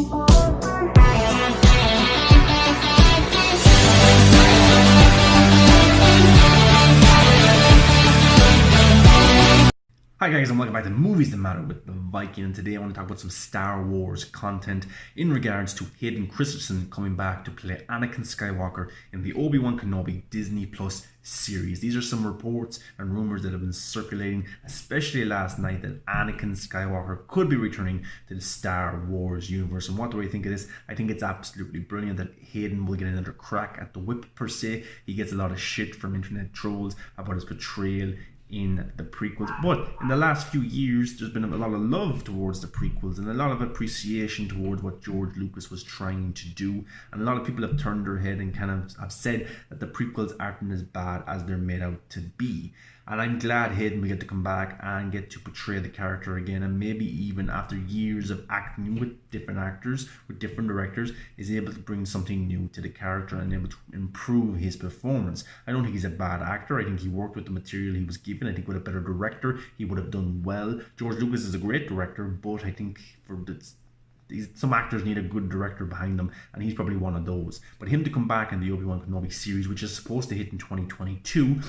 Hi guys, and welcome back to Movies That Matter with the Viking, and today I want to talk about some Star Wars content in regards to Hayden Christensen coming back to play Anakin Skywalker in the Obi-Wan Kenobi Disney Plus series. These are some reports and rumors that have been circulating, especially last night, that Anakin Skywalker could be returning to the Star Wars universe. And what do I think of this? I think it's absolutely brilliant that Hayden will get another crack at the whip per se. He gets a lot of shit from internet trolls about his portrayal in the prequels, but in the last few years there's been a lot of love towards the prequels and a lot of appreciation towards what George Lucas was trying to do, and a lot of people have turned their head and kind of have said that the prequels aren't as bad as they're made out to be. And I'm glad Hayden will get to come back and get to portray the character again, and maybe even after years of acting with different actors, with different directors, is able to bring something new to the character and able to improve his performance. I don't think he's a bad actor. I think he worked with the material he was given. I think with a better director he would have done well. George Lucas is a great director, but I think some actors need a good director behind them, and he's probably one of those. But him to come back in the Obi-Wan Kenobi series, which is supposed to hit in 2022,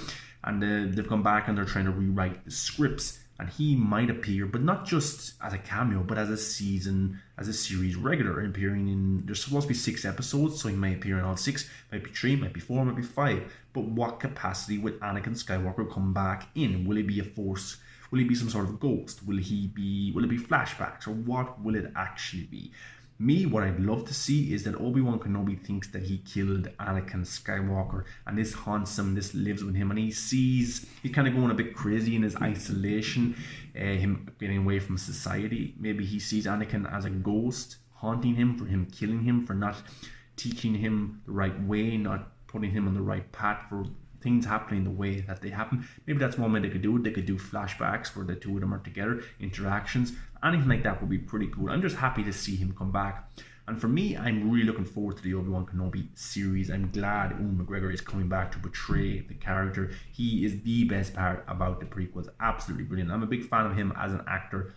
and they've come back and they're trying to rewrite the scripts, and he might appear, but not just as a cameo, but as a series regular, appearing in, there's supposed to be 6 episodes, so he may appear in all 6, might be 3, might be 4, might be 5. But what capacity would Anakin Skywalker come back in? Will he be a force? Will he be some sort of ghost? Will it be flashbacks? Or what will it actually be? What I'd love to see is that Obi-Wan Kenobi thinks that he killed Anakin Skywalker, and this haunts him, this lives with him, and he's kind of going a bit crazy in his isolation, him getting away from society. Maybe he sees Anakin as a ghost haunting him, for him killing him, for not teaching him the right way, not putting him on the right path, for things happening the way that they happen. Maybe that's one way they could do it. They could do flashbacks where the two of them are together, interactions, anything like that would be pretty cool. I'm just happy to see him come back. And for me, I'm really looking forward to the Obi-Wan Kenobi series. I'm glad Ewan McGregor is coming back to portray the character. He is the best part about the prequels. Absolutely brilliant. I'm a big fan of him as an actor.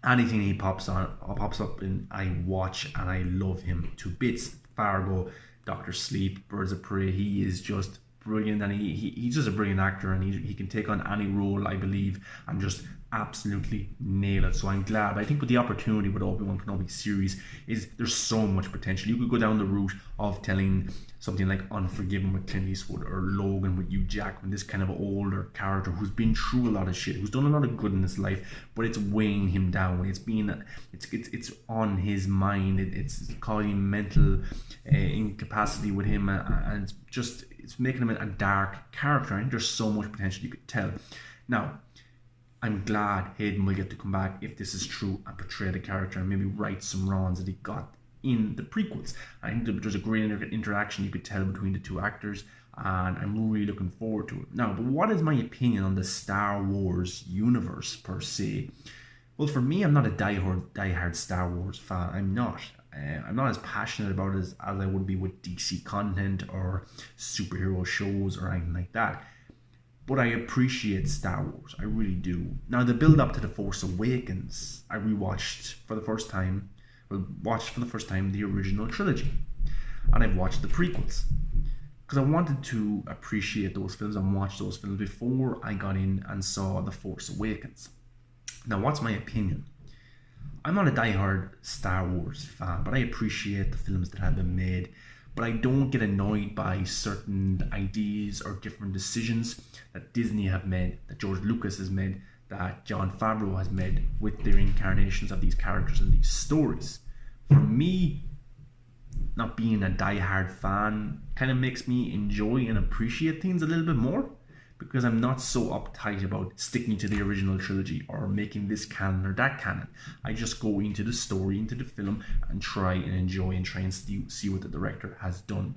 Anything he pops up in, I watch, and I love him to bits. Fargo, Dr. Sleep, Birds of Prey. He is just brilliant, and he's just a brilliant actor, and he can take on any role, I believe, and just absolutely nail it. So I'm glad. I think with the opportunity with Obi-Wan Kenobi series is there's so much potential. You could go down the route of telling something like Unforgiven with Clint Eastwood, or Logan with Hugh Jackman, this kind of older character who's been through a lot of shit, who's done a lot of good in his life, but it's weighing him down. It's on his mind. It's causing mental incapacity with him, and it's making him a dark character. I think there's so much potential you could tell. Now, I'm glad Hayden will get to come back, if this is true, and portray the character and maybe right some wrongs that he got in the prequels. I think there's a great interaction you could tell between the two actors, and I'm really looking forward to it. Now, but what is my opinion on the Star Wars universe per se? Well, for me, I'm not a diehard Star Wars fan. I'm not as passionate about it as I would be with DC content or superhero shows or anything like that. But I appreciate Star Wars. I really do. Now, the build up to The Force Awakens, I watched for the first time the original trilogy, and I've watched the prequels because I wanted to appreciate those films and watch those films before I got in and saw The Force Awakens. Now, what's my opinion? I'm not a diehard Star Wars fan, but I appreciate the films that have been made. But I don't get annoyed by certain ideas or different decisions that Disney have made, that George Lucas has made, that Jon Favreau has made with their incarnations of these characters and these stories. For me, not being a diehard fan kind of makes me enjoy and appreciate things a little bit more, because I'm not so uptight about sticking to the original trilogy or making this canon or that canon. I just go into the story, into the film, and try and enjoy and try and see what the director has done.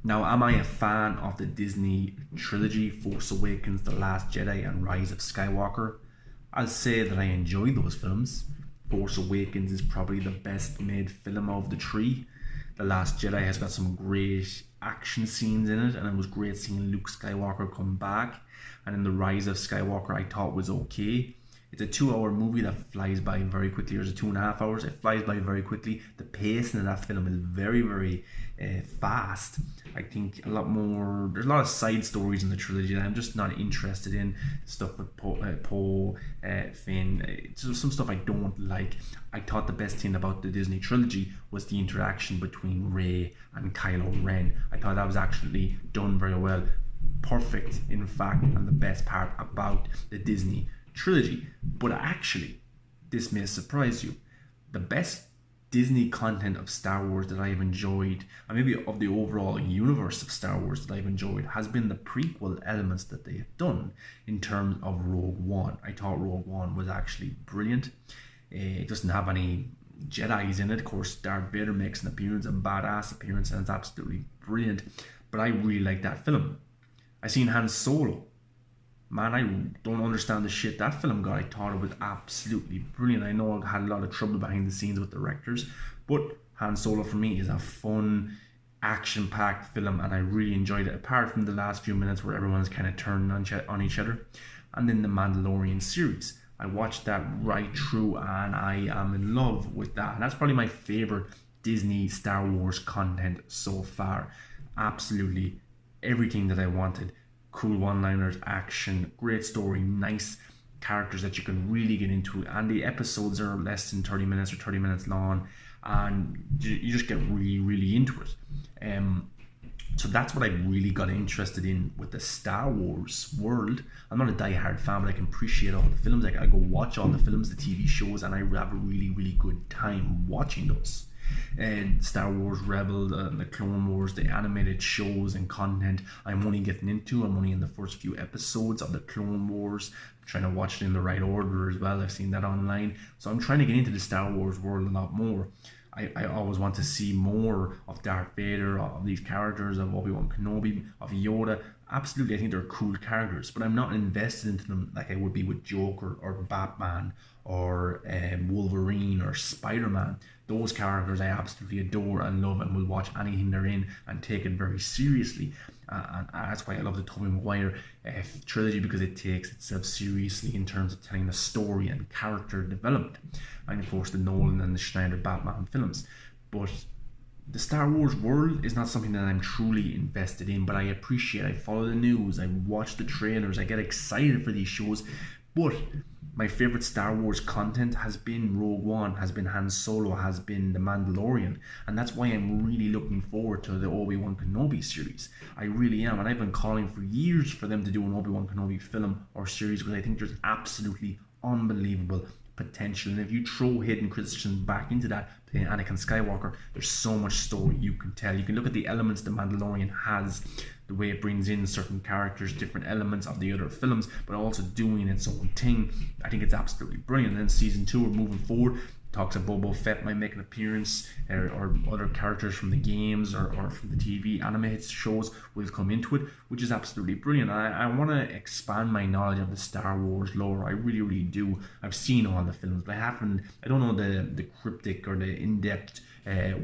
Now, am I a fan of the Disney trilogy, Force Awakens, The Last Jedi, and Rise of Skywalker? I'll say that I enjoy those films. Force Awakens is probably the best made film of the 3. The Last Jedi has got some great action scenes in it, and it was great seeing Luke Skywalker come back. And then The Rise of Skywalker I thought was okay. It's a 2-hour movie that flies by very quickly. Or is it 2.5 hours? It flies by very quickly. The pacing of that film is very, very fast. I think there's a lot of side stories in the trilogy that I'm just not interested in. Stuff with Poe, Finn, it's some stuff I don't like. I thought the best thing about the Disney trilogy was the interaction between Rey and Kylo Ren. I thought that was actually done very well. Perfect, in fact, and the best part about the Disney trilogy. But actually, this may surprise you, the best Disney content of Star Wars that I have enjoyed, and maybe of the overall universe of Star Wars that I've enjoyed, has been the prequel elements that they have done in terms of Rogue One. I thought Rogue One was actually brilliant. It doesn't have any Jedis in it. Of course, Darth Vader makes an appearance, a badass appearance, and it's absolutely brilliant. But I really like that film. I seen Han Solo. Man, I don't understand the shit that film got. I thought it was absolutely brilliant. I know I had a lot of trouble behind the scenes with directors, but Han Solo for me is a fun, action-packed film, and I really enjoyed it, apart from the last few minutes where everyone's kind of turning on each other. And then the Mandalorian series. I watched that right through, and I am in love with that. And that's probably my favorite Disney Star Wars content so far. Absolutely everything that I wanted. Cool one-liners, action, great story, nice characters that you can really get into, and the episodes are less than 30 minutes or 30 minutes long, and you just get really, really into it. So that's what I really got interested in with the Star Wars world. I'm not a die-hard fan, but I can appreciate all the films. I go watch all the films, the TV shows, and I have a really, really good time watching those. And Star Wars Rebel, the Clone Wars, the animated shows and content I'm only getting into. I'm only in the first few episodes of the Clone Wars. I'm trying to watch it in the right order as well. I've seen that online. So I'm trying to get into the Star Wars world a lot more. I always want to see more of Darth Vader, of these characters, of Obi-Wan Kenobi, of Yoda. Absolutely, I think they're cool characters, but I'm not invested into them like I would be with Joker or Batman or Wolverine or Spider-Man. Those characters I absolutely adore and love, and will watch anything they're in and take it very seriously. And that's why I love the Tobey Maguire trilogy, because it takes itself seriously in terms of telling a story and character development. And of course the Nolan and the Schneider Batman films. But the Star Wars world is not something that I'm truly invested in, but I appreciate, I follow the news, I watch the trailers, I get excited for these shows. But my favorite Star Wars content has been Rogue One, has been Han Solo, has been The Mandalorian, and that's why I'm really looking forward to the Obi-Wan Kenobi series. I really am, and I've been calling for years for them to do an Obi-Wan Kenobi film or series, because I think there's absolutely unbelievable potential. And if you throw Hayden Christensen back into that, playing Anakin Skywalker, there's so much story you can tell. You can look at the elements The Mandalorian has, the way it brings in certain characters, different elements of the other films, but also doing its own thing. I think it's absolutely brilliant. And then season 2, we're moving forward. Talks of Boba Fett might make an appearance, or other characters from the games or from the TV animated shows will come into it, which is absolutely brilliant. I want to expand my knowledge of the Star Wars lore. I really, really do. I've seen all the films, but I don't know the cryptic or the in-depth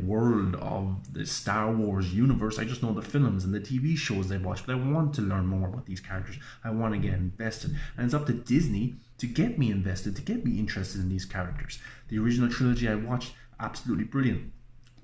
world of the Star Wars universe. I just know the films and the TV shows I've watched, but I want to learn more about these characters. I want to get invested, and it's up to Disney to get me invested, to get me interested in these characters. The original trilogy I watched, absolutely brilliant.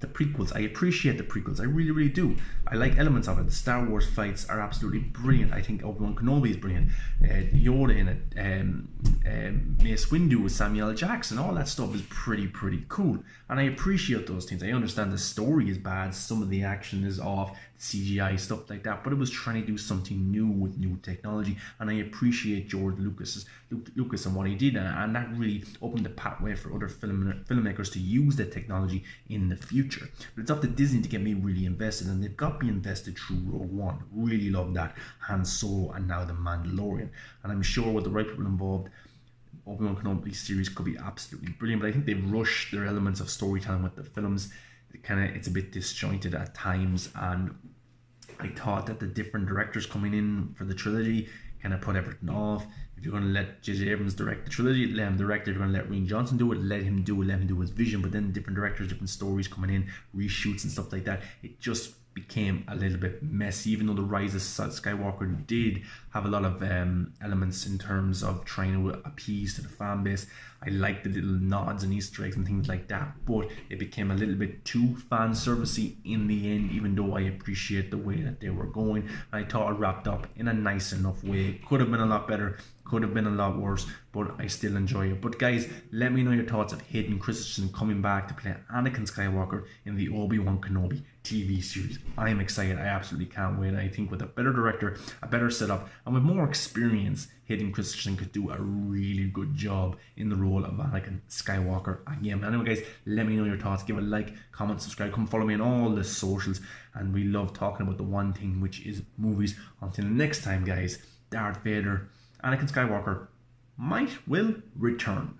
The prequels, I appreciate the prequels, I really, really do. I like elements of it. The Star Wars fights are absolutely brilliant. I think Obi-Wan Kenobi is brilliant. Yoda in it, Mace Windu with Samuel L. Jackson, all that stuff is pretty cool. And I appreciate those things. I understand the story is bad, some of the action is off, CGI, stuff like that, but it was trying to do something new with new technology, and I appreciate George Lucas and what he did, and that really opened the pathway for other filmmakers to use that technology in the future. But it's up to Disney to get me really invested, and they've got me invested through Rogue One. Really love that. Han Solo, and now The Mandalorian. And I'm sure with the right people involved, Obi-Wan Kenobi series could be absolutely brilliant, but I think they've rushed their elements of storytelling with the films. It's a bit disjointed at times, and I thought that the different directors coming in for the trilogy kind of put everything off. If you're going to let J.J. Abrams direct the trilogy, let him direct it. If you're going to let Rian Johnson do it, let him do his vision. But then different directors, different stories coming in, reshoots and stuff like that. It just became a little bit messy, even though the Rise of Skywalker did have a lot of elements in terms of trying to appease to the fan base. I liked the little nods and Easter eggs and things like that, but it became a little bit too fan servicey in the end, even though I appreciate the way that they were going. I thought it wrapped up in a nice enough way. Could have been a lot better, could have been a lot worse, but I still enjoy it. But guys, let me know your thoughts of Hayden Christensen coming back to play Anakin Skywalker in the Obi-Wan Kenobi TV series. I am excited. I absolutely can't wait. I think with a better director, a better setup, and with more experience, Hayden Christensen could do a really good job in the role of Anakin Skywalker again. Anyway, guys, let me know your thoughts. Give a like, comment, subscribe. Come follow me on all the socials. And we love talking about the one thing, which is movies. Until next time, guys, Darth Vader, Anakin Skywalker will return.